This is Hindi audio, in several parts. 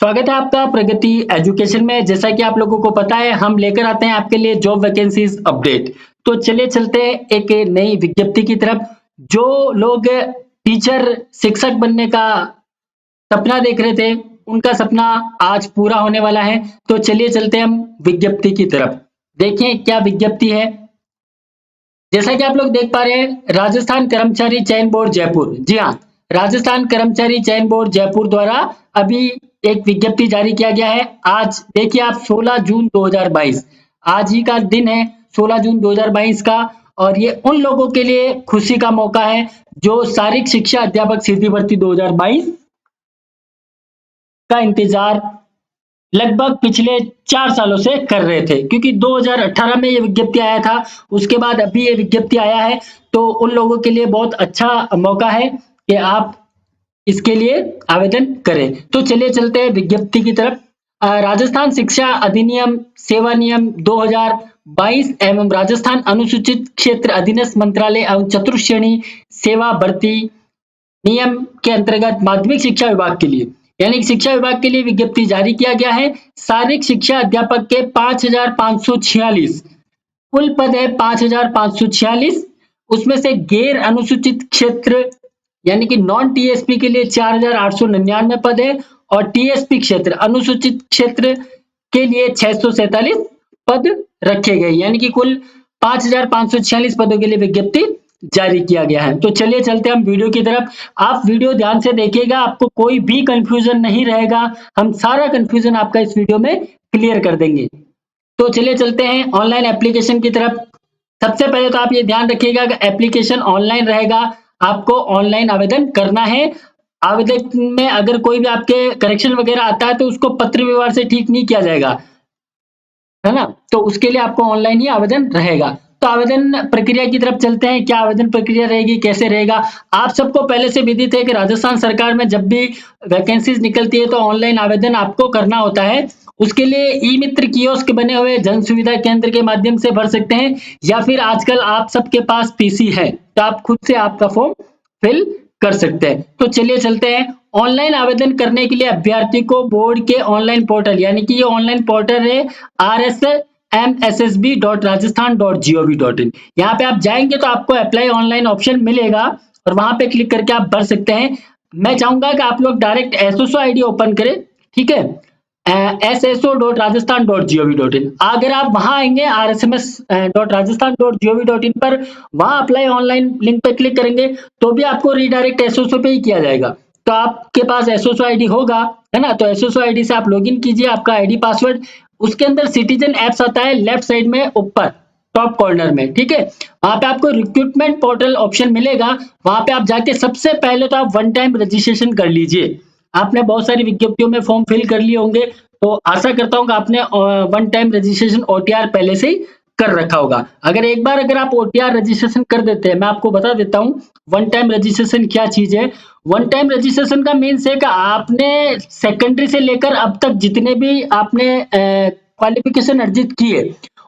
स्वागत है आपका प्रगति एजुकेशन में। जैसा कि आप लोगों को पता है, हम लेकर आते हैं आपके लिए जॉब वैकेंसीज अपडेट। तो चलिए चलते हैं एक नई विज्ञप्ति की तरफ। जो लोग टीचर शिक्षक बनने का सपना देख रहे थे, उनका सपना आज पूरा होने वाला है। तो चलिए चलते हैं हम विज्ञप्ति की तरफ। देखें क्या विज्ञप्ति है। जैसा कि आप लोग देख पा रहे हैं, राजस्थान कर्मचारी चयन बोर्ड जयपुर, जी हाँ, राजस्थान कर्मचारी चयन बोर्ड जयपुर द्वारा अभी एक विज्ञप्ति जारी किया गया है। आज देखिए आप 16 जून 2022, आज ही का दिन है 16 जून 2022 का। और ये उन लोगों के लिए खुशी का मौका है जो शारीरिक शिक्षा अध्यापक सीधी भर्ती 2022 का इंतजार लगभग पिछले 4 सालों से कर रहे थे, क्योंकि 2018 में ये विज्ञप्ति आया था, उसके बाद अभी ये विज्ञप्ति आया है। तो उन लोगों के लिए बहुत अच्छा मौका है कि आप इसके लिए आवेदन करें। तो चलिए चलते हैं विज्ञप्ति की तरफ। राजस्थान शिक्षा अधिनियम सेवा नियम 2022 एवं राजस्थान अनुसूचित क्षेत्र अधीनस्थ मंत्रालय एवं चतुर्श्रेणी सेवा भर्ती नियम के अंतर्गत माध्यमिक शिक्षा विभाग के लिए, यानी कि शिक्षा विभाग के लिए विज्ञप्ति जारी किया गया है। शारीरिक शिक्षा अध्यापक के 5546 कुल पद है, 5546। उसमें से गैर अनुसूचित क्षेत्र यानी कि नॉन टीएसपी के लिए 4899 पद है, और टीएसपी क्षेत्र अनुसूचित क्षेत्र के लिए 647 पद रखे गए, यानी कि कुल 5546 पदों के लिए विज्ञप्ति जारी किया गया है। तो चलिए चलते हैं हम वीडियो की तरफ। आप वीडियो ध्यान से देखिएगा, आपको कोई भी कंफ्यूजन नहीं रहेगा। हम सारा कंफ्यूजन आपका इस वीडियो में क्लियर कर देंगे। तो चलिए चलते हैं ऑनलाइन एप्लीकेशन की तरफ। सबसे पहले तो आप ये ध्यान रखिएगा कि एप्लीकेशन ऑनलाइन रहेगा, आपको ऑनलाइन आवेदन करना है। आवेदन में अगर कोई भी आपके करेक्शन वगैरह आता है तो उसको पत्र व्यवहार से ठीक नहीं किया जाएगा, है ना। तो उसके लिए आपको ऑनलाइन ही आवेदन रहेगा। तो आवेदन प्रक्रिया की तरफ चलते हैं। क्या आवेदन प्रक्रिया रहेगी, कैसे रहेगा। आप सबको पहले से विदित है कि राजस्थान सरकार में जब भी वैकेंसीज निकलती है तो ऑनलाइन आवेदन आपको करना होता है। उसके लिए ई मित्र कियोस्क बने हुए जन सुविधा केंद्र के माध्यम से भर सकते हैं, या फिर आजकल आप सबके पास पीसी है तो आप खुद से आपका फॉर्म फिल कर सकते हैं। तो चलिए चलते हैं। ऑनलाइन आवेदन करने के लिए अभ्यर्थी को बोर्ड के ऑनलाइन पोर्टल, यानी कि ये ऑनलाइन पोर्टल है rsmssb.rajasthan.gov.in, यहाँ पे आप जाएंगे तो आपको अप्लाई ऑनलाइन ऑप्शन मिलेगा और वहां पे क्लिक करके आप भर सकते हैं। मैं चाहूंगा कि आप लोग डायरेक्ट एसएसओ आईडी ओपन करें, ठीक है, sso.rajasthan.gov.in। अगर आप वहां आएंगे rsms.rajasthan.gov.in पर, वहां अप्लाई ऑनलाइन लिंक पर क्लिक करेंगे तो भी आपको रीडायरेक्ट एसएसओ पे ही किया जाएगा। तो आपके पास एसएसओ आईडी होगा, है ना। तो एसएसओ आईडी से आप लॉगिन कीजिए, आपका आईडी पासवर्ड, उसके अंदर सिटीजन एप्स आता है लेफ्ट साइड में ऊपर टॉप कॉर्नर में, ठीक है। वहां पे आपको रिक्रूटमेंट पोर्टल ऑप्शन मिलेगा, वहां पे आप जाके सबसे पहले तो आप वन टाइम रजिस्ट्रेशन कर लीजिए। आपने बहुत सारी विज्ञप्तियों में फॉर्म फिल कर लिए होंगे, तो आशा करता हूं कि आपने वन टाइम रजिस्ट्रेशन ओटीआर पहले से ही कर रखा होगा। अगर आप ओटीआर रजिस्ट्रेशन कर देते हैं, मैं आपको बता देता हूं वन टाइम रजिस्ट्रेशन क्या चीज है। वन टाइम रजिस्ट्रेशन का मीन्स है कि आपने सेकेंडरी से लेकर अब तक जितने भी आपने क्वालिफिकेशन अर्जित की है,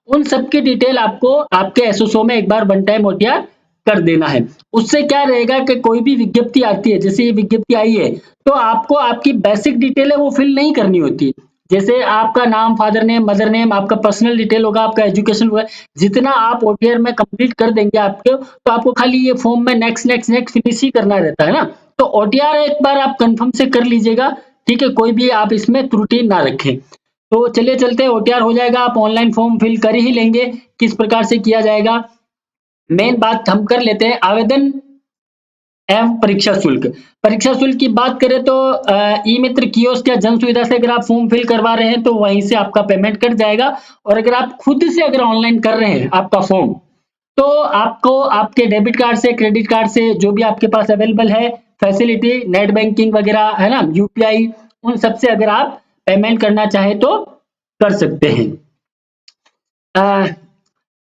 उन सबकी डिटेल आपको आपके एसओसो में एक बार वन टाइम ओटीआर कर देना है। उससे क्या रहेगा कि कोई भी विज्ञप्ति आती है, जैसे ये विज्ञप्ति आई है, तो आपको आपकी बेसिक डिटेल है वो फिल नहीं करनी होती। जैसे आपका नाम, फादर नेम, मदर नेम, आपका पर्सनल डिटेल होगा, आपका एजुकेशन होगा, जितना आप ओटीआर में कंप्लीट कर देंगे आपके, तो आपको खाली ये फॉर्म में नेक्स्ट नेक्स्ट नेक्स्ट फिनिश ही करना रहता है ना। तो ओटीआर एक बार आप कंफर्म से कर लीजिएगा, ठीक है, कोई भी आप इसमें त्रुटि ना रखें। तो चलिए चलते हैं, ओटीआर हो जाएगा, आप ऑनलाइन फॉर्म फिल कर ही लेंगे। किस प्रकार से किया जाएगा मेन बात हम कर लेते हैं। आवेदन एवं परीक्षा शुल्क। परीक्षा शुल्क की बात करें तो ई मित्र कियोस्क या जन सुविधा से अगर आप फॉर्म फिल करवा रहे हैं तो वहीं से आपका पेमेंट कट जाएगा, और अगर आप खुद से अगर ऑनलाइन कर रहे हैं आपका फॉर्म, तो आपको आपके डेबिट कार्ड से, क्रेडिट कार्ड से, जो भी आपके पास अवेलेबल है फैसिलिटी, नेट बैंकिंग वगैरह, है ना, यूपीआई, उन सब से अगर आप पेमेंट करना चाहे तो कर सकते हैं।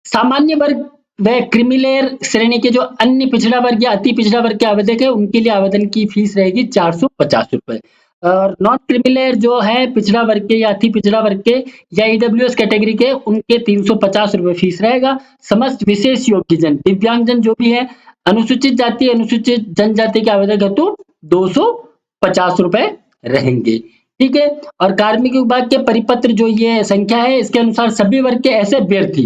सामान्य वर्ग व क्रिमिलेयर श्रेणी के जो अन्य पिछड़ा वर्ग या अति पिछड़ा वर्ग के आवेदक है, उनके लिए आवेदन की फीस रहेगी 450 रुपए। और नॉन क्रिमिलेयर जो है पिछड़ा वर्ग के या अति पिछड़ा वर्ग के या ईडब्ल्यूएस कैटेगरी के, उनके 350 रुपए फीस रहेगा। समस्त विशेष योग्यजन, दिव्यांगजन जो भी है, अनुसूचित जाति, अनुसूचित जनजाति के आवेदक हेतु 250 रुपए रहेंगे। ठीक है। और कार्मिक विभाग के परिपत्र जो ये संख्या है, इसके अनुसार सभी वर्ग के ऐसे अभ्यर्थी,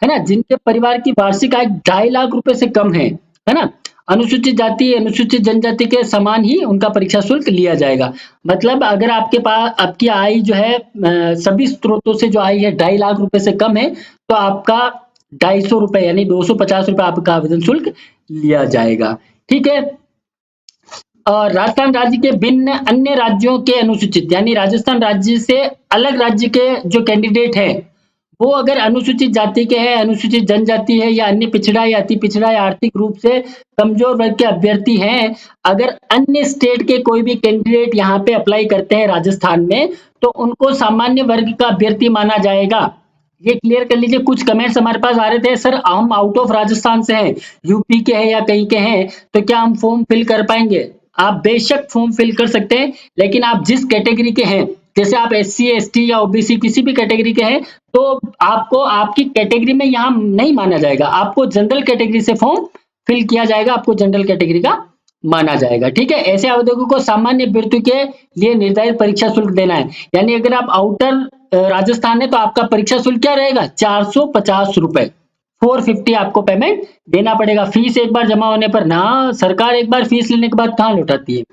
है ना, जिनके परिवार की वार्षिक आय 2.5 लाख रुपए से कम है ना, अनुसूचित जाति, अनुसूचित जनजाति के समान ही उनका परीक्षा शुल्क लिया जाएगा। मतलब अगर आपके पास आपकी आय जो है सभी स्रोतों से जो आय है 2.5 लाख रुपए से कम है, तो आपका 250 रुपए यानी 250 रुपए आपका आवेदन शुल्क लिया जाएगा। ठीक है। और राजस्थान राज्य के भिन्न अन्य राज्यों के अनुसूचित यानी राजस्थान राज्य से अलग राज्य के जो कैंडिडेट हैं, वो अगर अनुसूचित जाति के हैं, अनुसूचित जनजाति है या अन्य पिछड़ा या अति पिछड़ा या आर्थिक रूप से कमजोर वर्ग के अभ्यर्थी हैं, अगर अन्य स्टेट के कोई भी कैंडिडेट यहाँ पे अप्लाई करते हैं राजस्थान में, तो उनको सामान्य वर्ग का अभ्यर्थी माना जाएगा। ये क्लियर कर लीजिए। कुछ कमेंट्स हमारे पास आ रहे थे, सर हम आउट ऑफ राजस्थान से हैं, यूपी के हैं या कहीं के हैं, तो क्या हम फॉर्म फिल कर पाएंगे? आप बेशक फॉर्म फिल कर सकते हैं, लेकिन आप जिस कैटेगरी के हैं, जैसे आप एससी, एसटी या ओबीसी किसी भी कैटेगरी के हैं, तो आपको आपकी कैटेगरी में यहाँ नहीं माना जाएगा। आपको जनरल कैटेगरी से फॉर्म फिल किया जाएगा, आपको जनरल कैटेगरी का माना जाएगा। ठीक है। ऐसे आवेदकों को सामान्य अभ्यर्थी के लिए निर्धारित परीक्षा शुल्क देना है। यानी अगर आप आउटर राजस्थान है, तो आपका परीक्षा शुल्क क्या रहेगा? 450 रुपए, 450 आपको पेमेंट देना पड़ेगा। फीस एक बार जमा होने पर ना, सरकार एक बार फीस लेने के बाद कहाँ लौटाती है?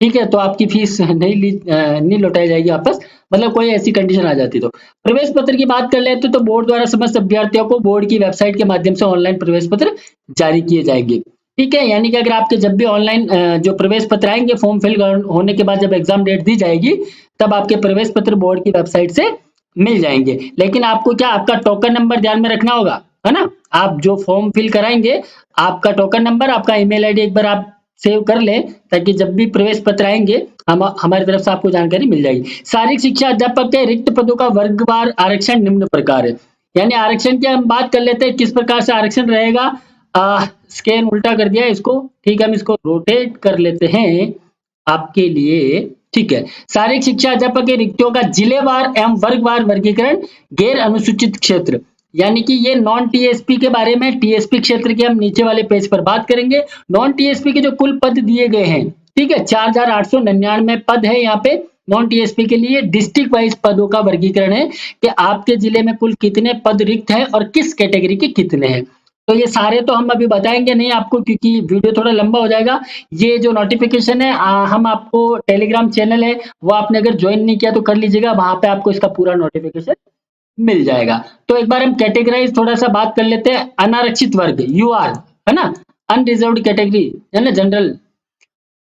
ठीक है। तो आपकी फीस नहीं लौटाई जाएगी वापस, मतलब कोई ऐसी कंडीशन आ जाती तो। प्रवेश पत्र की बात कर लेते तो बोर्ड द्वारा समस्त अभ्यर्थियों को बोर्ड की वेबसाइट के माध्यम से ऑनलाइन प्रवेश पत्र जारी किए जाएंगे। ठीक है। यानी कि अगर आपके जब भी ऑनलाइन जो प्रवेश पत्र आएंगे, फॉर्म फिल होने के बाद जब एग्जाम डेट दी जाएगी, तब आपके प्रवेश पत्र बोर्ड की वेबसाइट से मिल जाएंगे। लेकिन आपको क्या, आपका टोकन नंबर ध्यान में रखना होगा, है ना। आप जो फॉर्म फिल कराएंगे, आपका टोकन नंबर, आपका ईमेल आईडी एक बार आप सेव कर लें, ताकि जब भी प्रवेश पत्र आएंगे हमारी तरफ से आपको जानकारी मिल जाएगी। शारीरिक शिक्षा अध्यापक के रिक्त पदों का वर्गवार आरक्षण निम्न प्रकार है। यानी आरक्षण की हम बात कर लेते हैं, किस प्रकार से आरक्षण रहेगा। स्कैन उल्टा कर दिया इसको, ठीक है, हम इसको रोटेट कर लेते हैं आपके लिए। ठीक है। शारीरिक शिक्षा अध्यापक के रिक्तियों का जिलेवार एवं वर्गवार वर्गीकरण, गैर अनुसूचित क्षेत्र, यानी कि ये नॉन टीएसपी के बारे में, टीएसपी क्षेत्र के हम नीचे वाले पेज पर बात करेंगे। नॉन टीएसपी के जो कुल पद दिए गए हैं, ठीक है, 4899 पद है यहाँ पे नॉन टीएसपी के लिए। डिस्ट्रिक्ट वाइज पदों का वर्गीकरण है कि आपके जिले में कुल कितने पद रिक्त है और किस कैटेगरी के कितने हैं। तो ये सारे तो हम अभी बताएंगे नहीं आपको, क्योंकि वीडियो थोड़ा लंबा हो जाएगा। ये जो नोटिफिकेशन है, हम आपको टेलीग्राम चैनल है, वो आपने अगर ज्वाइन नहीं किया तो कर लीजिएगा, वहां पे आपको इसका पूरा नोटिफिकेशन मिल जाएगा। तो एक बार हम कैटेगराइज थोड़ा सा बात कर लेते हैं। अनारक्षित वर्ग, यूआर, है ना, अनरिजर्व्ड कैटेगरी, है ना, जनरल।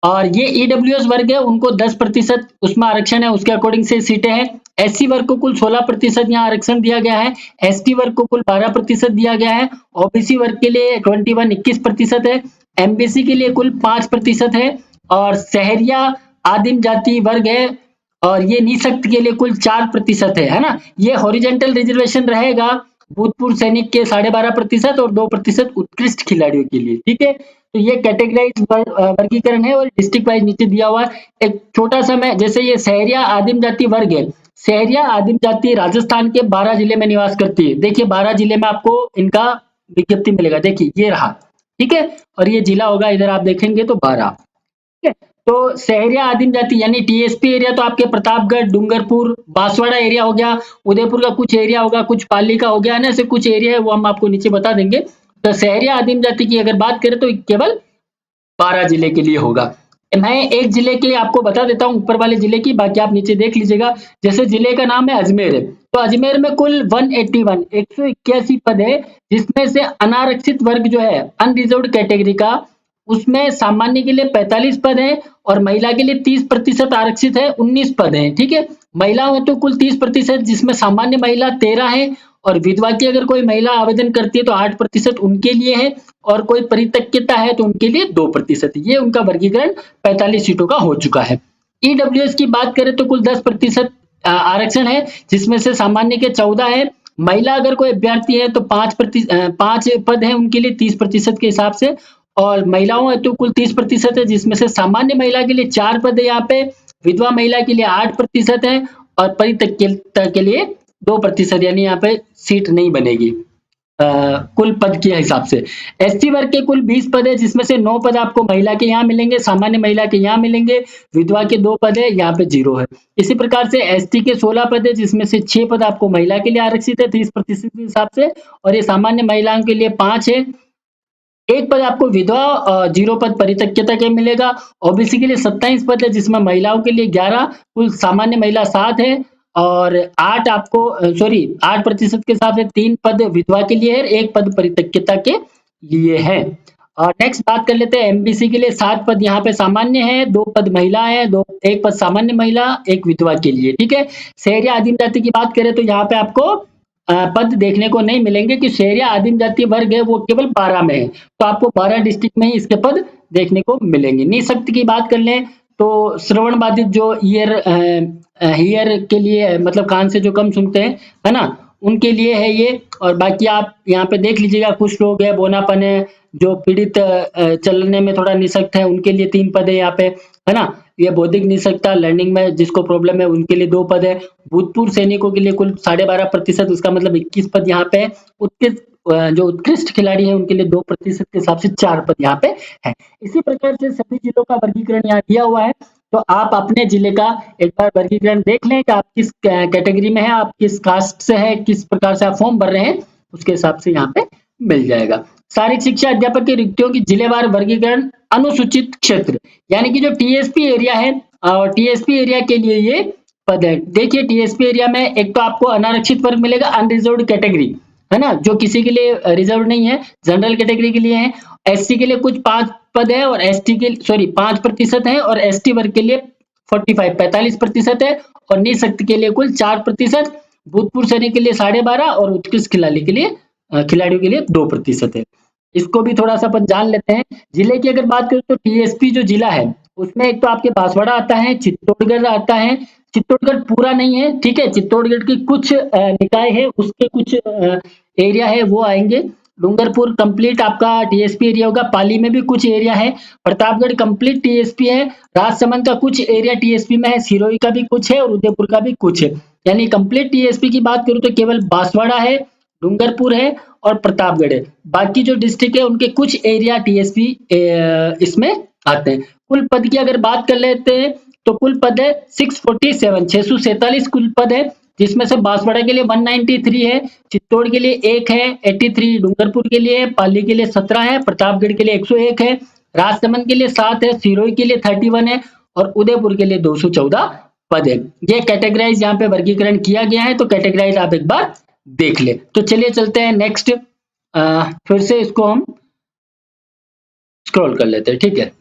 और ये ईडब्ल्यूएस वर्ग है, उनको 10% उसमें आरक्षण है, उसके अकॉर्डिंग से सीटें हैं। एससी वर्ग को कुल 16% यहाँ आरक्षण दिया गया है। एसटी वर्ग को कुल 12% दिया गया है। ओबीसी वर्ग के लिए 21% है। एमबीसी के लिए कुल 5% है। और शहरिया आदिम जाति वर्ग है, और ये निःशक्त के लिए कुल 4% है ना। ये हॉरिजेंटल रिजर्वेशन रहेगा भूतपूर्व सैनिक के 12.5% और 2% उत्कृष्ट खिलाड़ियों के लिए। ठीक है। तो ये कैटेगराइज वर्गीकरण है, और डिस्ट्रिक्ट वाइज नीचे दिया हुआ है। एक छोटा सा मैं, जैसे ये शहरिया आदिम जाति वर्ग है, शहरिया आदिम जाति राजस्थान के 12 जिले में निवास करती है। देखिए 12 जिले में आपको इनका विज्ञप्ति मिलेगा, देखिए ये रहा। ठीक है। और ये जिला होगा, इधर आप देखेंगे तो 12। ठीक है। तो शहरिया आदिम जाति यानी टीएसपी एरिया तो आपके प्रतापगढ़, डूंगरपुर, बांसवाड़ा एरिया हो गया, उदयपुर का कुछ एरिया होगा, कुछ पाली का हो गया, है ना, ऐसे कुछ एरिया है, वो हम आपको नीचे बता देंगे। तो शहरिया आदिम जाति की अगर बात करें तो केवल 12 जिले के लिए होगा। मैं एक जिले के आपको बता देता हूँ, ऊपर वाले जिले की, बाकी आप नीचे देख लीजिएगा। जैसे जिले का नाम है अजमेर है, तो अजमेर में कुल 181 पद है, जिसमें से अनारक्षित वर्ग जो है, अनरिजर्व्ड कैटेगरी का, उसमें सामान्य के लिए 45 पद है, और महिला के लिए 30% आरक्षित है, 19 पद है। ठीक है। महिला में तो कुल 30%, जिसमें सामान्य महिला 13 है, और विधवा की अगर कोई महिला आवेदन करती है तो 8% उनके लिए है, और कोई परित्यक्ता है तो उनके लिए 2%। ये उनका वर्गीकरण 45 सीटों का हो चुका है। ईडब्ल्यूएस की बात करें तो कुल 10% आरक्षण है, जिसमें से सामान्य के 14 है। महिला अगर कोई अभ्यर्थी है तो 5 पद है उनके लिए 30% के हिसाब से, और महिलाओं है तो कुल 30% है, जिसमें से सामान्य महिला के लिए 4 पद है यहाँ पे, विधवा महिला के लिए 8% है, और परित्यक्ता के लिए 2%, यानी यहाँ पे सीट नहीं बनेगी। कुल पद के हिसाब से। एसटी वर्ग के कुल 20 पद है, जिसमें से 9 पद आपको महिला के यहाँ मिलेंगे, सामान्य महिला के यहाँ मिलेंगे, विधवा के 2 पद है, यहाँ पे 0 है। इसी प्रकार से एसटी के 16 पद है, जिसमें से 6 पद आपको महिला के लिए आरक्षित है 30% के हिसाब से, और ये सामान्य महिलाओं के लिए 5 है। 1 पद आपको विधवा 0 पद परित्यक्ता के मिलेगा। ओबीसी के लिए 27 पद है, जिसमें महिलाओं के लिए 11, कुल सामान्य महिला 7 है, और 8 आपको 8% के हिसाब से 3 पद विधवा के लिए है, 1 पद परित्यक्ता के लिए है। और नेक्स्ट बात कर लेते हैं एमबीसी के लिए 7 पद यहाँ पे सामान्य है, 2 पद महिला है, 1 पद सामान्य महिला, 1 विधवा के लिए, ठीक है। शहरी आदिम जाति की बात करें तो यहाँ पे आपको पद देखने को नहीं मिलेंगे कि शहरी आदिम जाति वर्ग है वो केवल 12 में है, तो आपको 12 डिस्ट्रिक्ट में ही इसके पद देखने को मिलेंगे। निःशक्त की बात कर लें तो श्रवण बाधित जो ईयर के लिए मतलब कान से जो कम सुनते हैं, है ना, उनके लिए है ये। और बाकी आप यहाँ पे देख लीजिएगा, कुछ लोग है, बोनापन है, जो पीड़ित चलने में थोड़ा निःशक्त है, उनके लिए 3 पद है यहाँ पे, है ना। ये बौद्धिक निःशक्तता लर्निंग में जिसको प्रॉब्लम है उनके लिए 2 पद है। भूतपूर्व सैनिकों के लिए कुल 12.5%, उसका मतलब 21 पद यहाँ पे। जो उत्कृष्ट खिलाड़ी है उनके लिए 2% के हिसाब से 4 पद यहाँ पे है। इसी प्रकार से सभी जिलों का वर्गीकरण यहाँ दिया हुआ है, तो आप अपने जिले का एक बार वर्गीकरण देख लें कि आप किस कैटेगरी में है, आप किस कास्ट से है, किस प्रकार से आप फॉर्म भर रहे हैं, उसके हिसाब से यहाँ पे मिल जाएगा। शारीरिक शिक्षा अध्यापक की रिक्तियों की जिलेवार वर्गीकरण अनुसूचित क्षेत्र, यानी कि जो टीएसपी एरिया है, और टीएसपी एरिया के लिए ये पद है। देखिए टीएसपी एरिया में एक तो आपको अनारक्षित वर्ग मिलेगा, अनरिजर्व्ड कैटेगरी, है ना, जो किसी के लिए रिजर्व नहीं है, जनरल कैटेगरी के लिए है। एससी के लिए कुछ 5 पद है, और एसटी के 5% है, और एसटी वर्ग के लिए 45% है, और निःशक्त के लिए कुल 4%, भूतपूर्व सैनिक के लिए 12.5%, और उत्कृष्ट खिलाड़ियों के लिए 2% है। इसको भी थोड़ा सा अपन जान लेते हैं। जिले की अगर बात करें तो टीएसपी जो जिला है उसमें एक तो आपके बांसवाड़ा आता है, चित्तौड़गढ़ आता है। चित्तौड़गढ़ पूरा नहीं है, ठीक है, चित्तौड़गढ़ की कुछ निकाय है, उसके कुछ एरिया है वो आएंगे। डूंगरपुर कंप्लीट आपका टीएसपी एरिया होगा। पाली में भी कुछ एरिया है। प्रतापगढ़ कंप्लीट टीएसपी है। राजसमंद का कुछ एरिया टीएसपी में है। सिरोही का भी कुछ है, और उदयपुर का भी कुछ है। यानी कंप्लीट टीएसपी की बात करूं तो केवल बांसवाड़ा है, डूंगरपुर है, और प्रतापगढ़ है। बाकी जो डिस्ट्रिक्ट है उनके कुछ एरिया टीएसपी इसमें आते हैं। कुल पद की अगर बात कर लेते हैं तो कुल पद है 647 कुल पद है, जिसमें से बांसवाड़ा के लिए 193 है, चित्तौड़ के लिए 1 है, 83 डूंगरपुर के लिए, पाली के लिए 17 है, प्रतापगढ़ के लिए 101 है, राजसमंद के लिए 7 है, सिरोही के लिए 31 है, और उदयपुर के लिए 214 पद है। ये कैटेगराइज यहाँ पे वर्गीकरण किया गया है, तो कैटेगराइज आप एक बार देख ले। तो चलिए चलते हैं नेक्स्ट, फिर से इसको हम स्क्रॉल कर लेते हैं, ठीक है।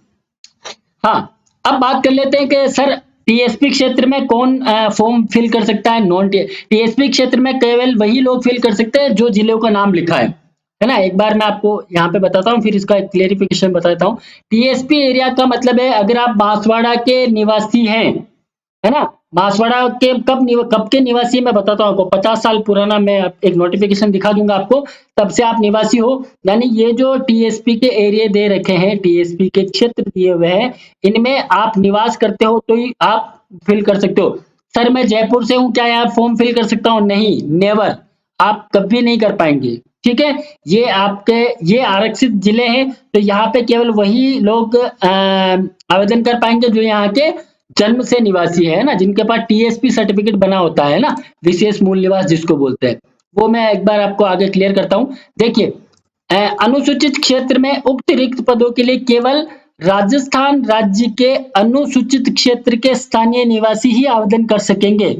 हाँ, अब बात कर लेते हैं कि सर टीएसपी क्षेत्र में कौन फॉर्म फिल कर सकता है। नॉन टीएसपी क्षेत्र में केवल वही लोग फिल कर सकते हैं जो जिलों का नाम लिखा है ना। एक बार मैं आपको यहाँ पे बताता हूँ, फिर इसका एक क्लेरिफिकेशन बताता हूँ। टीएसपी एरिया का मतलब है अगर आप बांसवाड़ा के निवासी हैं, है ना, बांसवाड़ा के कब के निवासी मैं बताता हूँ आपको। 50 साल पुराना मैं एक नोटिफिकेशन दिखा दूंगा आपको, तब से आप निवासी हो। यानी ये जो टीएसपी के एरिया दे रखे हैं, टीएसपी के क्षेत्र दिए हुए हैं, इनमें आप निवास करते हो तो ही आप फिल कर सकते हो। सर मैं जयपुर से हूँ, क्या यार फॉर्म फिल कर सकता हूँ? नहीं, नेवर, आप कभी नहीं कर पाएंगे, ठीक है। ये आरक्षित जिले हैं, तो यहाँ पे केवल वही लोग आवेदन कर पाएंगे जो यहाँ के जन्म से निवासी है ना, जिनके पास टीएसपी सर्टिफिकेट बना होता है ना, विशेष मूल निवास जिसको बोलते हैं। वो मैं एक बार आपको आगे क्लियर करता हूँ। देखिए अनुसूचित क्षेत्र में उक्त रिक्त पदों के लिए केवल राजस्थान राज्य के अनुसूचित क्षेत्र के स्थानीय निवासी ही आवेदन कर सकेंगे।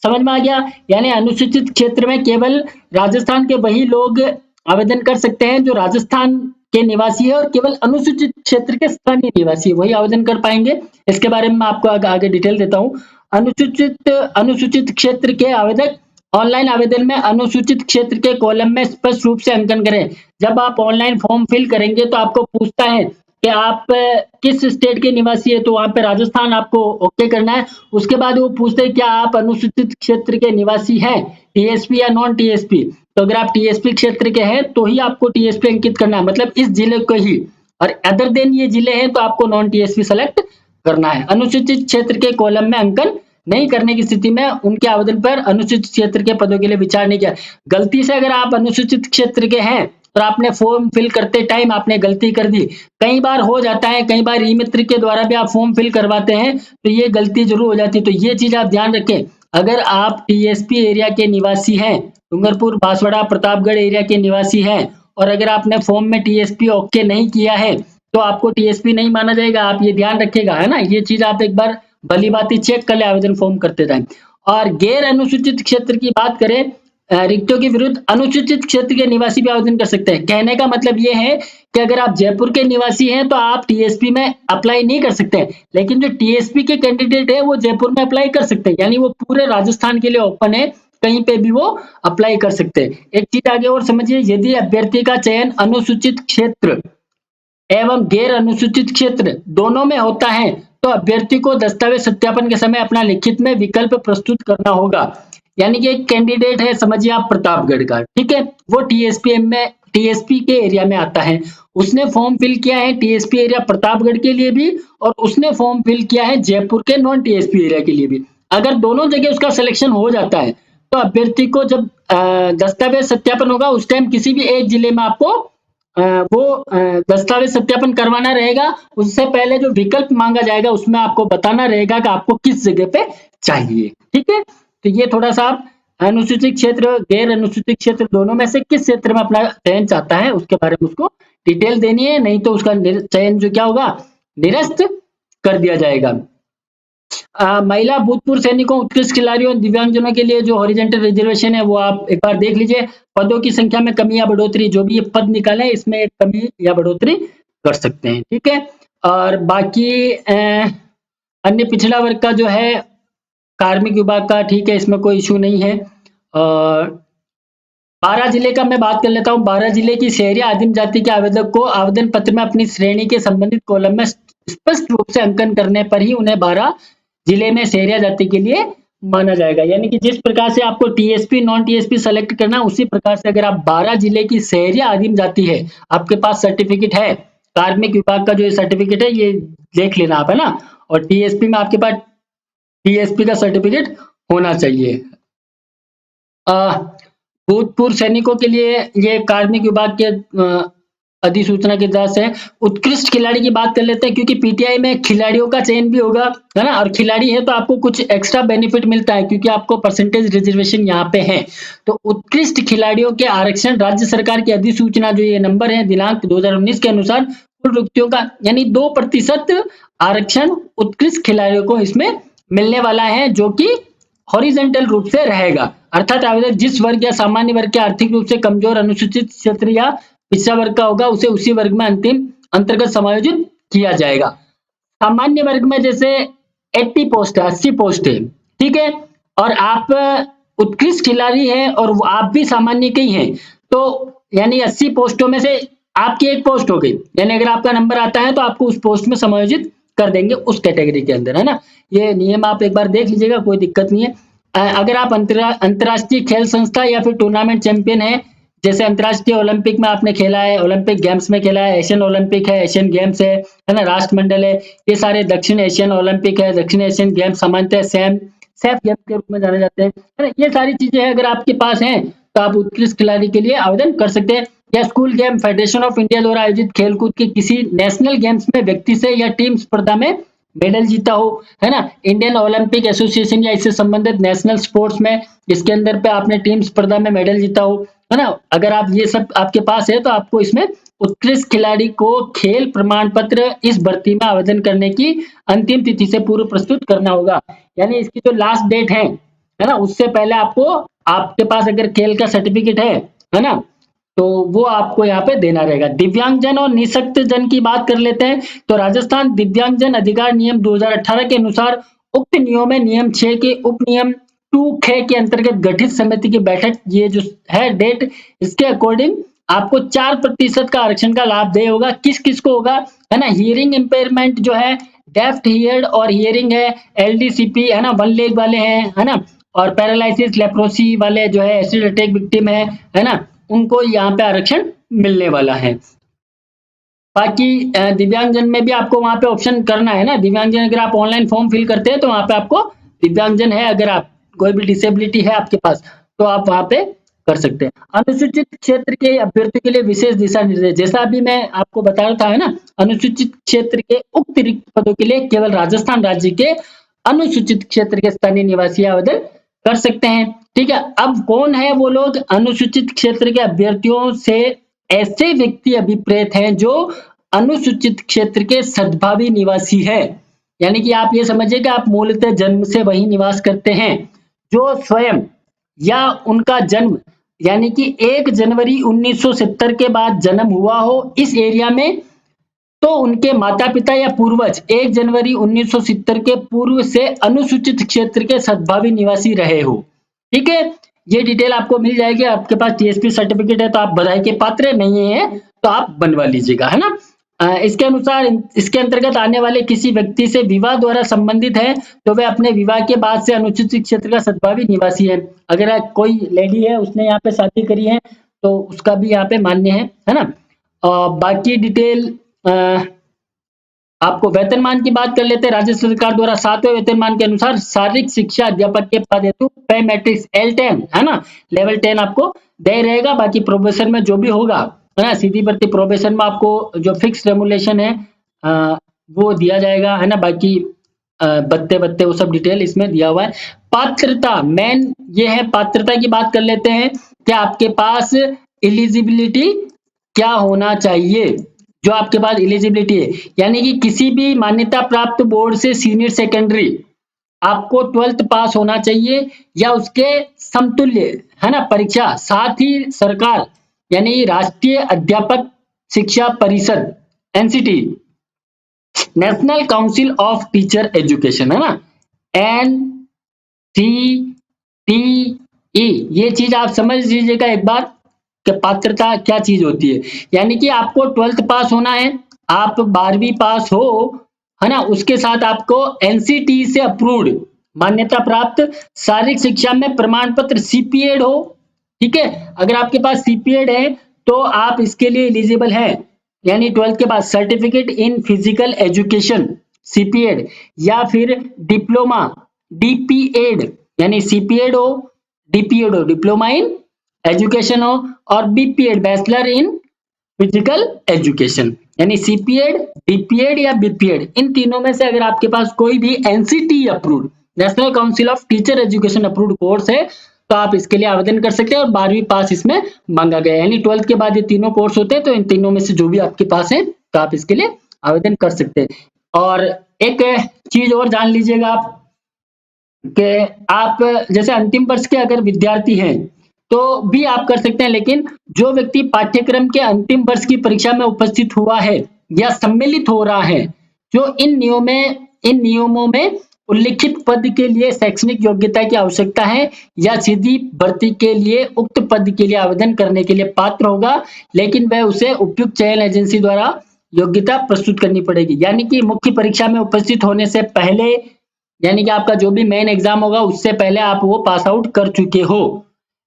समझ में आ गया? यानी अनुसूचित क्षेत्र में केवल राजस्थान के वही लोग आवेदन कर सकते हैं जो राजस्थान के निवासी है, और केवल अनुसूचित क्षेत्र के स्थानीय निवासी वही आवेदन कर पाएंगे। इसके बारे में मैं आपको आगे डिटेल देता हूँ। अनुसूचित क्षेत्र के आवेदक ऑनलाइन आवेदन में अनुसूचित क्षेत्र के कॉलम में स्पष्ट रूप से अंकन करें। जब आप ऑनलाइन फॉर्म फिल करेंगे तो आपको पूछता है कि आप किस स्टेट के निवासी है, तो वहां पे राजस्थान आपको ओके करना है। उसके बाद वो पूछते हैं क्या आप अनुसूचित क्षेत्र के निवासी हैं, टीएसपी या नॉन टीएसपी। तो अगर आप टीएसपी क्षेत्र के हैं तो ही आपको टीएसपी अंकित करना है, मतलब इस जिले को ही, और अदर देन ये जिले हैं तो आपको नॉन टीएसपी सेलेक्ट करना है। अनुसूचित क्षेत्र के कॉलम में अंकन नहीं करने की स्थिति में उनके आवेदन पर अनुसूचित क्षेत्र के पदों के लिए विचार नहीं किया। गलती से अगर आप अनुसूचित क्षेत्र के हैं और आपने फॉर्म फिल करते टाइम आपने गलती कर दी, कई बार हो जाता है, कई बार ई-मित्र के द्वारा भी आप फॉर्म फिल करवाते हैं तो ये गलती जरूर हो जाती है। तो ये चीज आप ध्यान रखें, अगर आप टीएसपी एरिया के निवासी हैं, डूंगरपुर, बांसवाड़ा, प्रतापगढ़ एरिया के निवासी हैं और अगर आपने फॉर्म में टीएसपी ओके नहीं किया है तो आपको टीएसपी नहीं माना जाएगा। आप ये ध्यान रखिएगा, है ना, ये चीज आप एक बार भली बात चेक कर ले आवेदन फॉर्म करते टाइम। और गैर अनुसूचित क्षेत्र की बात करें, रिक्तियों के विरुद्ध अनुसूचित क्षेत्र के निवासी भी आवेदन कर सकते हैं। कहने का मतलब ये है कि अगर आप जयपुर के निवासी हैं तो आप टीएसपी में अप्लाई नहीं कर सकते हैं, लेकिन जो टीएसपी के कैंडिडेट है वो जयपुर में अप्लाई कर सकते हैं, यानी वो पूरे राजस्थान के लिए ओपन है, कहीं पे भी वो अप्लाई कर सकते हैं। एक चीज आगे और समझिए, यदि अभ्यर्थी का चयन अनुसूचित क्षेत्र एवं गैर अनुसूचित क्षेत्र दोनों में होता है तो अभ्यर्थी को दस्तावेज सत्यापन के समय अपना लिखित में विकल्प प्रस्तुत करना होगा। यानी कि एक कैंडिडेट है, समझिए आप प्रतापगढ़ का, ठीक है, वो टीएसपी के एरिया में आता है, उसने फॉर्म फिल किया है टीएसपी एरिया प्रतापगढ़ के लिए भी और उसने फॉर्म फिल किया है जयपुर के नॉन टीएसपी एरिया के लिए भी। अगर दोनों जगह उसका सिलेक्शन हो जाता है तो अभ्यर्थी को जब दस्तावेज सत्यापन होगा उस टाइम किसी भी एक जिले में आपको वो दस्तावेज सत्यापन करवाना रहेगा। उससे पहले जो विकल्प मांगा जाएगा उसमें आपको बताना रहेगा कि आपको किस जगह पे चाहिए, ठीक है। तो ये थोड़ा सा आप अनुसूचित क्षेत्र गैर अनुसूचित क्षेत्र दोनों में से किस क्षेत्र में अपना चयन चाहता है उसके बारे में उसको डिटेल देनी है, नहीं तो उसका चयन जो क्या होगा, निरस्त कर दिया जाएगा। महिला भूतपूर्व सैनिकों, उत्कृष्ट खिलाड़ियों और दिव्यांगजनों के लिए जो हॉरिजॉन्टल रिजर्वेशन है वो आप एक बार देख लीजिए। पदों की संख्या में कमी या बढ़ोतरी, जो भी ये पद निकाले इसमें एक कमी या बढ़ोतरी कर सकते हैं, ठीक है। और बाकी अन्य पिछड़ा वर्ग का जो है कार्मिक विभाग का, ठीक है, इसमें कोई इशू नहीं है। और 12 जिले का मैं बात कर लेता हूँ। 12 जिले की शहरी आदिम जाति के आवेदक को आवेदन पत्र में अपनी श्रेणी के संबंधित कॉलम में स्पष्ट रूप से अंकन करने पर ही उन्हें 12 जिले में शहरी जाति के लिए माना जाएगा। यानी कि जिस प्रकार से आपको टीएसपी नॉन टीएसपी सेलेक्ट करना, उसी प्रकार से अगर आप 12 जिले की शहरी आदिम जाति है, आपके पास सर्टिफिकेट है, कार्मिक विभाग का जो सर्टिफिकेट है ये देख लेना आप, है ना, और टीएसपी में आपके पास टीएसपी का सर्टिफिकेट होना चाहिए। भूतपूर्व सैनिकों के लिए ये कार्मिक विभाग के अधिसूचना के तहत से उत्कृष्ट खिलाड़ी की बात कर लेते हैं, क्योंकि पीटीआई में खिलाड़ियों का चयन भी होगा, है ना, और खिलाड़ी है तो आपको कुछ एक्स्ट्रा बेनिफिट मिलता है क्योंकि आपको परसेंटेज रिजर्वेशन यहाँ पे है। तो उत्कृष्ट खिलाड़ियों के आरक्षण राज्य सरकार की अधिसूचना जो ये नंबर है दिनांक 2019 के अनुसार कुल रिक्तियों का यानी 2% आरक्षण उत्कृष्ट खिलाड़ियों को इसमें मिलने वाला है, जो कि हॉरिजॉन्टल रूप से रहेगा। अर्थात आवेदक जिस वर्ग या सामान्य वर्ग के आर्थिक रूप से कमजोर अनुसूचित क्षेत्र या पिछड़ा वर्ग का होगा उसे उसी वर्ग में अंतिम अंतर्गत समायोजित किया जाएगा। सामान्य वर्ग में जैसे 80 पोस्ट है, 80 पोस्ट है, ठीक है, और आप उत्कृष्ट खिलाड़ी हैं और आप भी सामान्य के ही हैं, तो यानी 80 पोस्टों में से आपकी एक पोस्ट हो गई, यानी अगर आपका नंबर आता है तो आपको उस पोस्ट में समायोजित कर देंगे उस कैटेगरी के अंदर, है ना। ये नियम आप एक बार देख लीजिएगा, कोई दिक्कत नहीं है। अगर आप अंतर्राष्ट्रीय खेल संस्था या फिर टूर्नामेंट चैंपियन है, जैसे अंतर्राष्ट्रीय ओलंपिक में आपने खेला है, ओलंपिक गेम्स में खेला है, एशियन ओलंपिक है, एशियन गेम्स है ना, राष्ट्रमंडल है, ये सारे दक्षिण एशियन ओलंपिक है, दक्षिण एशियन गेम्स सामान्यतः सैफ गेम के रूप में जाने जाते हैं, है ना। ये सारी चीजें अगर आपके पास हैं तो आप उत्कृष्ट खिलाड़ी के लिए आवेदन कर सकते हैं। या school game federation of India द्वारा आयोजित खेलकूद के किसी नेशनल गेम्स में व्यक्ति से या टीम स्पर्धा में मेडल जीता हो, है ना, इंडियन ओलंपिक एसोसिएशन या इससे संबंधित नेशनल स्पोर्ट्स में इसके अंदर पे आपने टीम स्पर्धा में मेडल जीता हो, है ना, अगर आप ये सब आपके पास है तो आपको इसमें उत्कृष्ट खिलाड़ी को खेल प्रमाण पत्र इस भर्ती में आवेदन करने की अंतिम तिथि से पूर्व प्रस्तुत करना होगा। यानी इसकी जो लास्ट डेट है ना, उससे पहले आपको, आपके पास अगर खेल का सर्टिफिकेट है ना, तो वो आपको यहाँ पे देना रहेगा। दिव्यांगजन और निःशक्त जन की बात कर लेते हैं, तो राजस्थान दिव्यांगजन अधिकार नियम 2018 के अनुसार उक्त नियम में नियम 6 के उप नियम 2 के अंतर्गत गठित समिति की बैठक, ये जो है डेट, इसके अकॉर्डिंग आपको 4% का आरक्षण का लाभ दे होगा। किस किस को होगा, है ना, हियरिंग इम्पेयरमेंट जो है, डेफ्ट हियर्ड और हियरिंग है, एलडीसीपी है ना, वन लेग वाले हैं, है ना, और पैरालिसिस लेप्रोसी वाले जो है, एसिड अटैक विक्टिम है ना, उनको यहाँ पे आरक्षण मिलने वाला है। बाकी दिव्यांगजन में भी आपको वहां पे ऑप्शन करना है ना, दिव्यांगजन अगर आप ऑनलाइन फॉर्म फिल करते हैं तो वहां पे आपको दिव्यांगजन है, अगर आप कोई भी डिसेबिलिटी है आपके पास, तो आप वहाँ पे कर सकते हैं। अनुसूचित क्षेत्र के अभ्यर्थियों के लिए विशेष दिशा निर्देश, जैसा अभी मैं आपको बता रहा था, है ना, अनुसूचित क्षेत्र के उक्त रिक्त पदों के लिए केवल राजस्थान राज्य के अनुसूचित क्षेत्र के स्थानीय निवासी आवेदन कर सकते हैं। ठीक है, अब कौन है वो लोग? अनुसूचित क्षेत्र के अभ्यर्थियों से ऐसे व्यक्ति अभिप्रेत हैं जो अनुसूचित क्षेत्र के सद्भावी निवासी है। यानी कि आप ये समझिए कि आप मूलतः जन्म से वही निवास करते हैं, जो स्वयं या उनका जन्म यानी कि 1 जनवरी 1970 के बाद जन्म हुआ हो इस एरिया में, तो उनके माता-पिता या पूर्वज 1 जनवरी 1970 के पूर्व से अनुसूचित क्षेत्र के सद्भावी निवासी रहे हो। ठीक है? ये डिटेल आपको मिल जाएगी। आपके पास टीएसपी सर्टिफिकेट है तो आप बधाई के पात्र, नहीं है तो आप बनवा लीजिएगा, है ना? इसके अनुसार इसके अंतर्गत आने वाले किसी व्यक्ति से विवाह द्वारा संबंधित है तो वह अपने विवाह के बाद से अनुसूचित क्षेत्र का सद्भावी निवासी है। अगर कोई लेडी है उसने यहाँ पे शादी करी है तो उसका भी यहाँ पे मान्य है ना? बाकी डिटेल आपको वेतनमान की बात कर लेते हैं। राज्य सरकार द्वारा 7वें वेतनमान के अनुसार शारीरिक शिक्षा अध्यापक के पद हेतु पे मैट्रिक्स L10, है ना, लेवल 10 आपको दे रहेगा। बाकी प्रोबेशन में जो भी होगा, है ना, सीधी भर्ती प्रोबेशन में आपको जो फिक्स रेमुलेशन है वो दिया जाएगा, है ना। बाकी बत्ते बत्ते वो सब डिटेल इसमें दिया हुआ है। पात्रता मेन ये है, पात्रता की बात कर लेते हैं कि आपके पास एलिजिबिलिटी क्या होना चाहिए। जो आपके पास एलिजिबिलिटी है यानी कि किसी भी मान्यता प्राप्त बोर्ड से सीनियर सेकेंडरी आपको 12th पास होना चाहिए या उसके समतुल्य, है ना, परीक्षा। साथ ही सरकार यानी राष्ट्रीय अध्यापक शिक्षा परिषद NCT, national council of teacher education, है ना, NCTE, ये चीज आप समझ लीजिएगा एक बार कि पात्रता क्या चीज होती है। यानी कि आपको 12th पास होना है, आप 12वीं पास हो, है ना, उसके साथ आपको एनसीटी से अप्रूव्ड मान्यता प्राप्त शारीरिक शिक्षा में प्रमाण पत्र सीपीएड हो। ठीक है, अगर आपके पास सीपीएड है तो आप इसके लिए एलिजिबल हैं। यानी 12th के बाद सर्टिफिकेट इन फिजिकल एजुकेशन सीपीएड या फिर डिप्लोमा डीपीएड, यानी सीपीएड हो, डीपीएड हो, डिप्लोमा इन एजुकेशन हो, और BPEd bachelor in physical education, यानी सीपीएड, डीपीएड या बीपीएड, इन तीनों में से अगर आपके पास कोई भी NCT approved, national council of teacher education approved course है तो आप इसके लिए आवेदन कर सकते हैं। और 12वीं पास इसमें मांगा गया है, यानी 12th के बाद ये तीनों कोर्स होते हैं, तो इन तीनों में से जो भी आपके पास है तो आप इसके लिए आवेदन कर सकते हैं। और एक चीज और जान लीजिएगा आप कि आप जैसे अंतिम वर्ष के अगर विद्यार्थी हैं तो भी आप कर सकते हैं, लेकिन जो व्यक्ति पाठ्यक्रम के अंतिम वर्ष की परीक्षा में उपस्थित हुआ है या सम्मिलित हो रहा है, जो इन नियमों में उल्लिखित पद के लिए शैक्षणिक योग्यता की आवश्यकता है या सीधी भर्ती के लिए उक्त पद के लिए आवेदन करने के लिए पात्र होगा, लेकिन वह उसे उपयुक्त चयन एजेंसी द्वारा योग्यता प्रस्तुत करनी पड़ेगी। यानी कि मुख्य परीक्षा में उपस्थित होने से पहले, यानी कि आपका जो भी मेन एग्जाम होगा उससे पहले आप वो पास आउट कर चुके हो।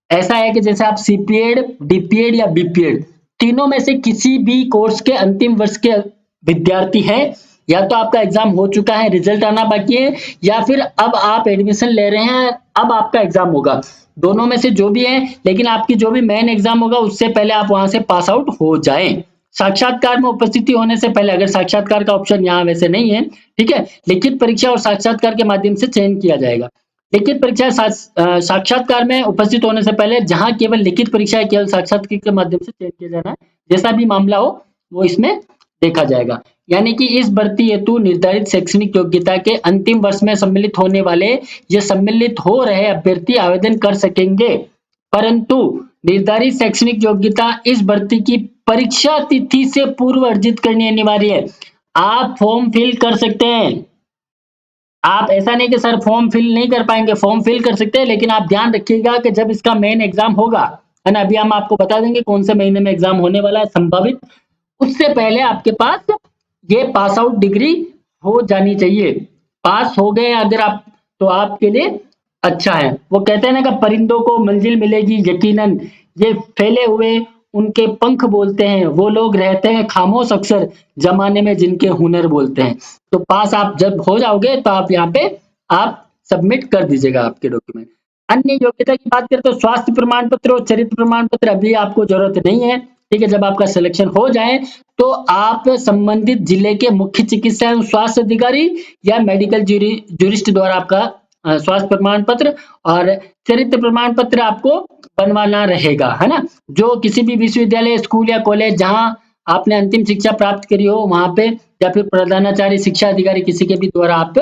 ऐसा है कि जैसे आप सीपीएड, डीपीएड या बीपीएड तीनों में से किसी भी कोर्स के अंतिम वर्ष के विद्यार्थी हैं, या तो आपका एग्जाम हो चुका है, रिजल्ट आना बाकी है, या फिर अब आप एडमिशन ले रहे हैं, अब आपका एग्जाम होगा। दोनों में से जो भी है, लेकिन आपकी जो भी मेन एग्जाम होगा उससे पहले आप वहां से पास आउट हो जाएं। साक्षात्कार में उपस्थिति होने से पहले, अगर साक्षात्कार का ऑप्शन यहाँ वैसे नहीं है, ठीक है, लिखित परीक्षा और साक्षात्कार के माध्यम से चयन किया जाएगा। लिखित परीक्षा साक्षात्कार में उपस्थित होने से पहले जहां केवल लिखित परीक्षा है, केवल साक्षात्कार के माध्यम से चयन किया जाना है, जैसा भी मामला हो वो इसमें देखा जाएगा। यानी कि इस भर्ती हेतु निर्धारित शैक्षणिक योग्यता के अंतिम वर्ष में सम्मिलित होने वाले या सम्मिलित हो रहे अभ्यर्थी आवेदन कर सकेंगे, परंतु निर्धारित शैक्षणिक योग्यता इस भर्ती की परीक्षा तिथि से पूर्व अर्जित करनी अनिवार्य है। आप फॉर्म फिल कर सकते हैं, आप ऐसा नहीं कि सर फॉर्म फिल नहीं कर पाएंगे, फॉर्म फिल कर सकते हैं, लेकिन आप ध्यान रखिएगा कि जब इसका मेन एग्जाम होगा, है ना, अभी हम आपको बता देंगे कौन से महीने में एग्जाम होने वाला है संभावित, उससे पहले आपके पास ये पास आउट डिग्री हो जानी चाहिए। पास हो गए अगर आप तो आपके लिए अच्छा है। वो कहते हैं ना कि परिंदों को मंजिल मिलेगी यकीनन, ये फैले हुए उनके पंख बोलते हैं, वो लोग रहते हैं खामोश अक्सर जमाने में जिनके हुनर बोलते हैं। तो पास आप जब हो जाओगे तो आप यहाँ पे आप सबमिट कर दीजिएगा आपके डॉक्यूमेंट। अन्य योग्यता की बात करें तो स्वास्थ्य प्रमाण पत्र और चरित्र प्रमाण पत्र अभी आपको जरूरत नहीं है, ठीक है। जब आपका सिलेक्शन हो जाए तो आप संबंधित जिले के मुख्य चिकित्सा एवं स्वास्थ्य अधिकारी या मेडिकल जूरिस्ट द्वारा आपका स्वास्थ्य प्रमाण पत्र और चरित्र प्रमाण पत्र आपको बनवाना रहेगा, है ना। जो किसी भी विश्वविद्यालय, स्कूल या कॉलेज जहां आपने अंतिम शिक्षा प्राप्त करी हो वहां पे, या फिर प्रधानाचार्य, शिक्षा अधिकारी किसी के भी द्वारा आप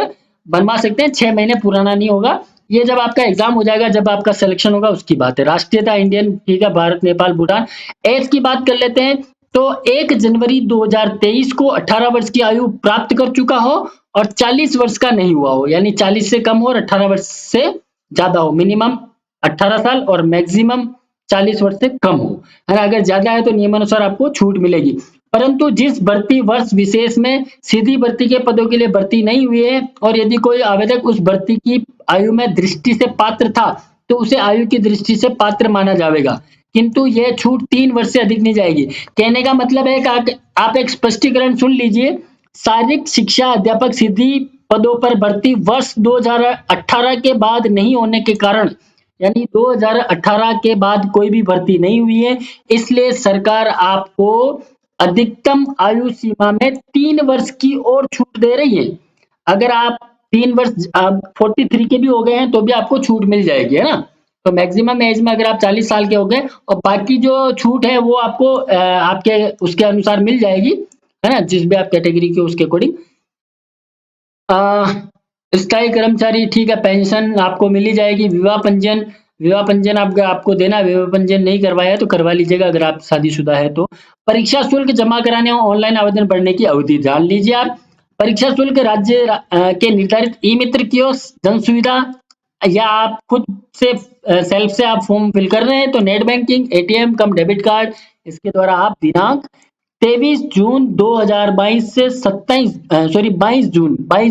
बनवा सकते हैं। 6 महीने पुराना नहीं होगा। ये जब आपका एग्जाम हो जाएगा, जब आपका सिलेक्शन होगा उसकी बात है। राष्ट्रीयता इंडियन, ठीक है, भारत, नेपाल, भूटान। एज की बात कर लेते हैं तो 1 जनवरी 2023 को 18 वर्ष की आयु प्राप्त कर चुका हो और 40 वर्ष का नहीं हुआ हो, यानी 40 से कम हो और 18 वर्ष से ज्यादा हो। मिनिमम 18 साल और मैक्सिमम 40 वर्ष से कम हो, है ना। अगर ज्यादा है तो नियमानुसार आपको छूट मिलेगी। परंतु जिस भर्ती वर्ष विशेष में सीधी भर्ती के पदों के लिए भर्ती नहीं हुई है और यदि कोई आवेदक उस भर्ती की आयु में दृष्टि से पात्र था तो उसे आयु की दृष्टि से पात्र माना जाएगा, किंतु यह छूट 3 वर्ष से अधिक नहीं जाएगी। कहने का मतलब है कि आप एक स्पष्टीकरण सुन लीजिए। शारीरिक शिक्षा अध्यापक सीधी पदों पर भर्ती वर्ष 2018 के बाद नहीं होने के कारण, यानी 2018 के बाद कोई भी भर्ती नहीं हुई है, इसलिए सरकार आपको अधिकतम आयु सीमा में 3 वर्ष की और छूट दे रही है। अगर आप 3 वर्ष 43 के भी हो गए हैं तो भी आपको छूट मिल जाएगी, है ना। तो मैक्सिमम एज में अगर आप 40 साल के हो गए और बाकी जो छूट है वो आपको आपके उसके अनुसार मिल जाएगी, है ना, जिस भी आप कैटेगरी के उसके अकॉर्डिंग। स्थायी कर्मचारी, ठीक है, पेंशन आपको मिली जाएगी। विवाह पंजीयन आपको देना, विवाह पंजीयन नहीं करवाया है तो करवा लीजिएगा अगर आप शादीशुदा है तो। परीक्षा शुल्क जमा कराने और ऑनलाइन आवेदन भरने की अवधि जान लीजिए आप। परीक्षा शुल्क राज्य के निर्धारित ई मित्र कियोस्क, जन सुविधा, या आप खुद से सेल्फ से आप फॉर्म फिल कर रहे हैं तो नेट बैंकिंग, एटीएम कम डेबिट कार्ड, इसके द्वारा आप दिनांक 23 जून 2022 से 22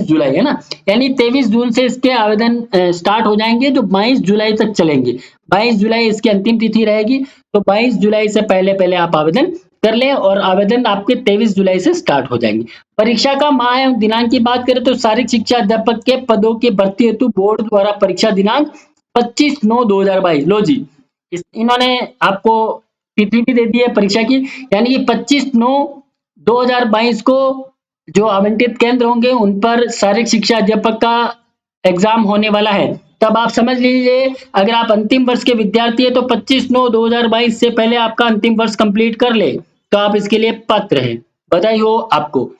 जुलाई, है ना, यानी 23 जून से इसके आवेदन स्टार्ट हो जाएंगे जो 22 जुलाई तक चलेंगे। 22 जुलाई इसकी अंतिम तिथि रहेगी, तो 22 जुलाई से पहले पहले आप आवेदन कर लें और आवेदन आपके 23 जुलाई से स्टार्ट हो जाएंगे। परीक्षा का माह एवं दिनांक की बात करें तो शारीरिक शिक्षा अध्यापक के पदों के भर्ती हेतु बोर्ड द्वारा परीक्षा दिनांक 25/9/2022, लो जी, इन्होंने आपको तिथि भी दे दी है परीक्षा की, यानी कि 25/9/2022 को जो आवंटित केंद्र होंगे उन पर शारीरिक शिक्षा अध्यापक का एग्जाम होने वाला है। तब आप समझ लीजिए अगर आप अंतिम वर्ष के विद्यार्थी है तो 25/9/2022 से पहले आपका अंतिम वर्ष कंप्लीट कर ले तो आप इसके लिए पात्र हैं। बधाई हो आपको।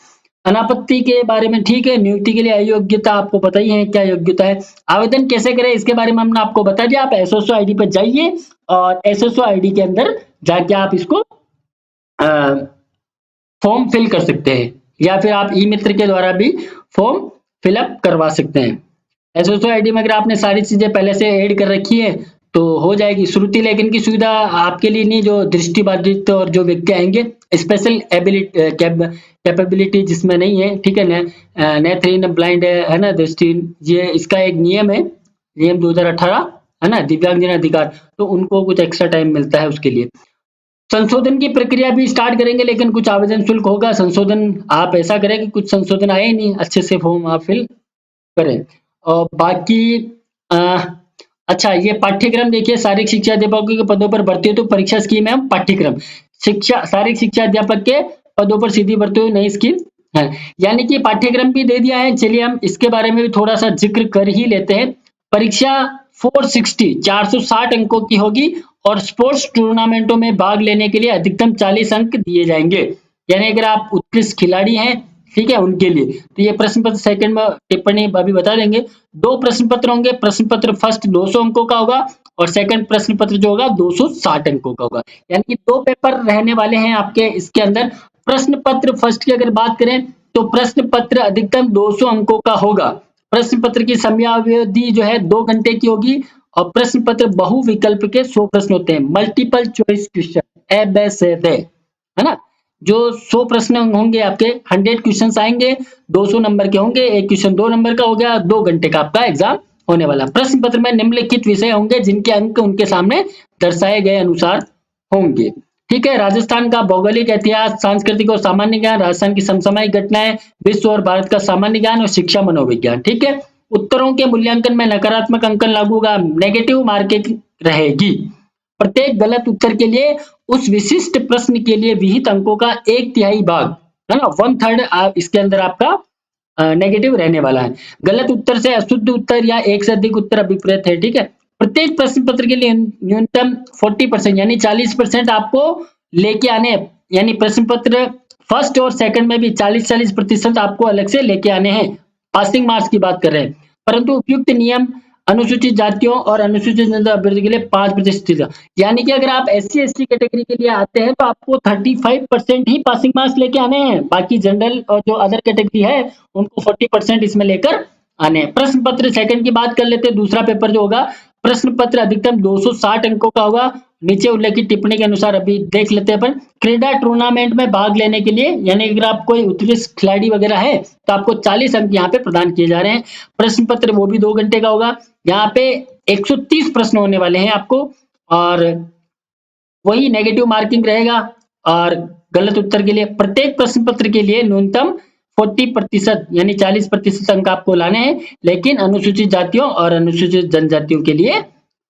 अनापत्ति के बारे में, ठीक है, नियुक्ति के लिए अयोग्यता आपको पता ही है क्या योग्यता है। आवेदन कैसे करें इसके बारे में हमने आपको बता दिया। आप एसएसओ आईडी पर जाइए और एसएसओ आईडी के अंदर जाके आप इसको फॉर्म फिल कर सकते हैं या फिर आप ई मित्र के द्वारा भी फॉर्म फिलअप करवा सकते हैं। एसएसओ आईडी में अगर आपने सारी चीजें पहले से ऐड कर रखी है तो हो जाएगी। श्रुति लेखन की सुविधा आपके लिए नहीं, जो दृष्टिबाधित और जो व्यक्ति आएंगे, स्पेशल कैपेबिलिटी जिसमें नहीं है, ठीक है, नेत्रहीन, ब्लाइंड है ना, दृष्टिहीन, ये इसका एक नियम है, नियम 2018, है ना, दिव्यांगजन अधिकार, तो उनको कुछ एक्स्ट्रा टाइम मिलता है उसके लिए। संशोधन की प्रक्रिया भी स्टार्ट करेंगे लेकिन कुछ आवेदन शुल्क होगा। संशोधन आप ऐसा करें कि कुछ संशोधन आए नहीं, अच्छे से फॉर्म आप फिल करें। और बाकी अच्छा, ये पाठ्यक्रम देखिए, शारीरिक शिक्षा अध्यापकों के पदों पर भर्ती तो परीक्षा स्कीम है पाठ्यक्रम। शिक्षा शारीरिक शिक्षा अध्यापक के पदों पर सीधी भर्ती हुई नई स्कीम है, यानी कि पाठ्यक्रम भी दे दिया है। चलिए हम इसके बारे में भी थोड़ा सा जिक्र कर ही लेते हैं। परीक्षा 460 अंकों की होगी और स्पोर्ट्स टूर्नामेंटों में भाग लेने के लिए अधिकतम 40 अंक दिए जाएंगे, यानी अगर आप उत्कृष्ट खिलाड़ी हैं, ठीक है, उनके लिए। तो ये प्रश्न पत्र सेकंड में टिप्पणी अभी बता देंगे। 2 प्रश्न पत्र होंगे। प्रश्न पत्र फर्स्ट 200 अंकों का होगा और सेकंड प्रश्न पत्र जो होगा 260 अंकों का होगा, यानी कि 2 पेपर रहने वाले हैं आपके इसके अंदर। प्रश्न पत्र फर्स्ट की अगर बात करें तो प्रश्न पत्र अधिकतम 200 अंकों का होगा। प्रश्न पत्र की समयावधि जो है 2 घंटे की होगी और प्रश्न पत्र बहुविकल्प के 100 प्रश्न होते हैं, मल्टीपल चॉइस क्वेश्चन, है ना। जो 100 प्रश्न होंगे आपके, 100 क्वेश्चन आएंगे, 200 नंबर के होंगे, एक क्वेश्चन 2 नंबर का हो गया, 2 घंटे का आपका एग्जाम होने वाला। प्रश्न पत्र में निम्नलिखित विषय होंगे जिनके अंक उनके सामने दर्शाए गए अनुसार होंगे, ठीक है। राजस्थान का भौगोलिक इतिहास, सांस्कृतिक और सामान्य ज्ञान, राजस्थान की समसामयिक घटनाएं, विश्व और भारत का सामान्य ज्ञान और शिक्षा मनोविज्ञान, ठीक है। उत्तरों के मूल्यांकन में नकारात्मक अंकन लागू होगा, नेगेटिव मार्किंग रहेगी। प्रत्येक गलत उत्तर के लिए उस विशिष्ट प्रश्न के लिए विहित अंकों का 1/3 भाग, है ना, 1/3 इसके अंदर आपका नेगेटिव रहने वाला है। गलत उत्तर से अशुद्ध उत्तर या एक से अधिक उत्तर अभिप्रेत है, ठीक है। प्रत्येक प्रश्न पत्र के लिए न्यूनतम 40% यानी 40% आपको लेके आने, यानी प्रश्न पत्र फर्स्ट और सेकंड में भी 40-40% आपको अलग से लेके आने हैं। पासिंग मार्क्स की बात कर रहे हैं, परंतु उपयुक्त नियम अनुसूचित जातियों और अनुसूचित जनजाति अभ्यर्थी के लिए 5%, यानी कि अगर आप SC ST कैटेगरी के लिए आते हैं तो आपको 35% ही पासिंग मार्क्स लेके आने हैं, बाकी जनरल और जो अदर कैटेगरी है उनको 40% इसमें लेकर आने हैं। प्रश्न पत्र सेकंड की बात कर लेते हैं, दूसरा पेपर जो होगा प्रश्न पत्र अधिकतम 260 अंकों का होगा। नीचे उल्लेखित टिप्पणी के अनुसार अभी देख लेते हैं अपन। क्रीडा टूर्नामेंट में भाग लेने के लिए, यानी अगर आप कोई उत्कृष्ट खिलाड़ी वगैरह है तो आपको 40 अंक यहाँ पे प्रदान किए जा रहे हैं। प्रश्न पत्र वो भी 2 घंटे का होगा। यहाँ पे 130 प्रश्न होने वाले हैं आपको, और वही नेगेटिव मार्किंग रहेगा। और गलत उत्तर के लिए प्रत्येक प्रश्न पत्र के लिए न्यूनतम 40% यानी 40% अंक आपको लाने हैं, लेकिन अनुसूचित जातियों और अनुसूचित जनजातियों के लिए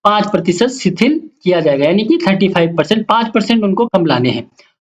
5% शिथिल किया जाएगा, यानी कि 35%, 5% उनको कम लाने हैं।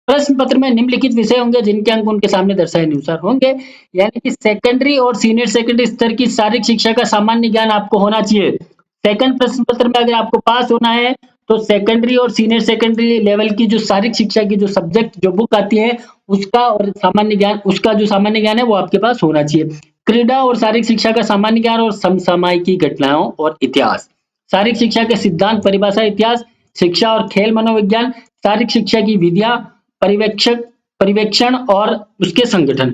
प्रश्न पत्र में निम्नलिखित विषय होंगे जिनके अंक उनके सामने दर्शाए अनुसार होंगे, यानी कि सेकेंडरी और सीनियर सेकेंडरी स्तर की शारीरिक शिक्षा का सामान्य ज्ञान आपको होना चाहिए। सेकंड प्रश्न पत्र में अगर आपको पास होना है तो सेकेंडरी और सीनियर सेकेंडरी लेवल की जो शारीरिक शिक्षा की जो सब्जेक्ट जो बुक आती है उसका और सामान्य ज्ञान, उसका जो सामान्य ज्ञान है वो आपके पास होना चाहिए। क्रीडा और शारीरिक शिक्षा का सामान्य ज्ञान और समसामयिक घटनाओं और इतिहास, शारीरिक शिक्षा के सिद्धांत, परिभाषा, इतिहास, शिक्षा और खेल मनोविज्ञान, शारीरिक शिक्षा की विधियां, परिवेक्षण और उसके संगठन,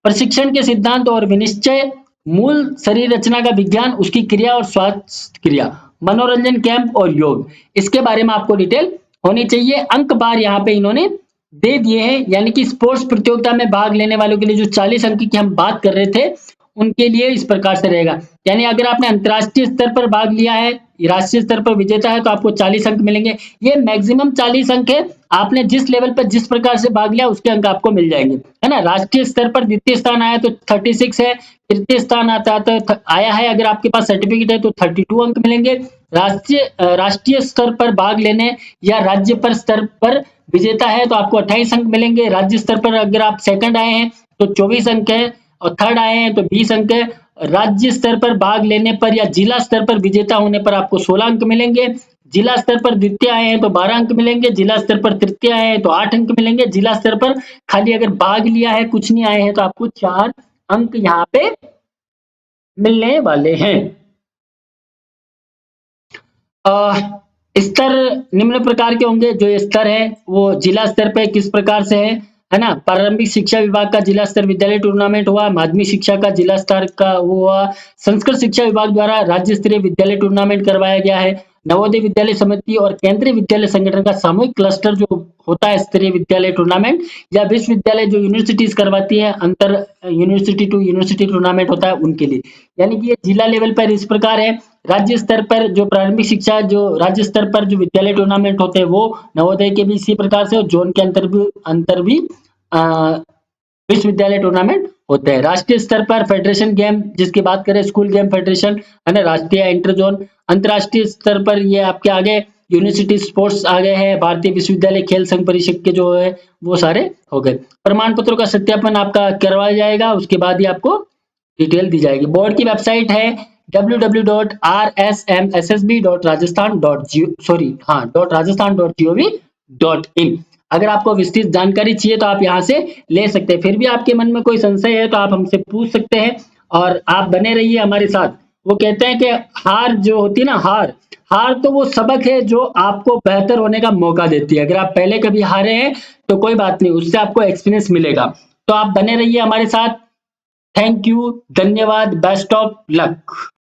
प्रशिक्षण के सिद्धांत और विनिश्चय, मूल शरीर रचना का विज्ञान, उसकी क्रिया और स्वास्थ्य क्रिया, मनोरंजन कैंप और योग, इसके बारे में आपको डिटेल होनी चाहिए। अंक बार यहाँ पे इन्होंने दे दिए हैं, यानी कि स्पोर्ट्स प्रतियोगिता में भाग लेने वालों के लिए जो 40 अंक की हम बात कर रहे थे उनके लिए इस प्रकार से रहेगा, यानी अगर आपने अंतर्राष्ट्रीय स्तर पर भाग लिया है, राष्ट्रीय स्तर पर विजेता है तो आपको 40 अंक मिलेंगे। ये मैक्सिमम 40 अंक है, आपने जिस लेवल पर जिस प्रकार से भाग लिया उसके अंक आपको मिल जाएंगे, है ना। राष्ट्रीय स्तर पर द्वितीय स्थान आया तो 36 है, तृतीय स्थान आता तो आया है, अगर आपके पास सर्टिफिकेट है तो 32 अंक मिलेंगे। राष्ट्रीय स्तर पर भाग लेने या राज्य पर स्तर पर विजेता है तो आपको 28 अंक मिलेंगे। राज्य स्तर पर अगर आप सेकंड आए हैं तो 24 अंक है, और थर्ड आए हैं तो 20 अंक है। राज्य स्तर पर भाग लेने पर या जिला स्तर पर विजेता होने पर आपको 16 अंक मिलेंगे। जिला स्तर पर द्वितीय आए हैं तो 12 अंक मिलेंगे। जिला स्तर पर तृतीय आए हैं तो 8 अंक मिलेंगे। जिला स्तर पर खाली अगर भाग लिया है, कुछ नहीं आए हैं, तो आपको 4 अंक यहाँ पे मिलने वाले हैं। स्तर निम्न प्रकार के होंगे। जो स्तर है वो जिला स्तर पे किस प्रकार से है ना। प्रारंभिक शिक्षा विभाग का जिला स्तर विद्यालय टूर्नामेंट हुआ, माध्यमिक शिक्षा का जिला स्तर का हुआ, संस्कृत शिक्षा विभाग द्वारा राज्य स्तरीय विद्यालय टूर्नामेंट करवाया गया है। नवोदय विद्यालय समिति और केंद्रीय विद्यालय संगठन का सामूहिक क्लस्टर जो होता है स्तरीय विद्यालय टूर्नामेंट, या विश्वविद्यालय जो यूनिवर्सिटीज करवाती है अंतर यूनिवर्सिटी टू यूनिवर्सिटी टूर्नामेंट होता है उनके लिए, यानी कि ये जिला लेवल पर इस प्रकार है। राज्य स्तर पर जो प्रारंभिक शिक्षा जो राज्य स्तर पर जो विद्यालय टूर्नामेंट होते हैं वो नवोदय के भी इसी प्रकार से, और जोन के अंतर भी विश्वविद्यालय टूर्नामेंट होते हैं। राष्ट्रीय स्तर पर फेडरेशन गेम जिसकी बात करें, स्कूल गेम फेडरेशन है ना, राष्ट्रीय इंटर जोन। अंतरराष्ट्रीय स्तर पर ये आपके आगे यूनिवर्सिटी स्पोर्ट्स आ गए हैं, भारतीय विश्वविद्यालय खेल संघ परिषद के जो है वो सारे हो गए। प्रमाण पत्रों का सत्यापन आपका करवाया जाएगा, उसके बाद ही आपको डिटेल दी जाएगी। बोर्ड की वेबसाइट है www.rsmssb.rajasthan.gov.in। अगर आपको विस्तृत जानकारी चाहिए तो आप यहाँ से ले सकते हैं। फिर भी आपके मन में कोई संशय है तो आप हमसे पूछ सकते हैं, और आप बने रहिए हमारे साथ। वो कहते हैं कि हार जो होती है ना, हार तो वो सबक है जो आपको बेहतर होने का मौका देती है। अगर आप पहले कभी हारे हैं तो कोई बात नहीं, उससे आपको एक्सपीरियंस मिलेगा। तो आप बने रहिए हमारे साथ। थैंक यू, धन्यवाद, बेस्ट ऑफ लक।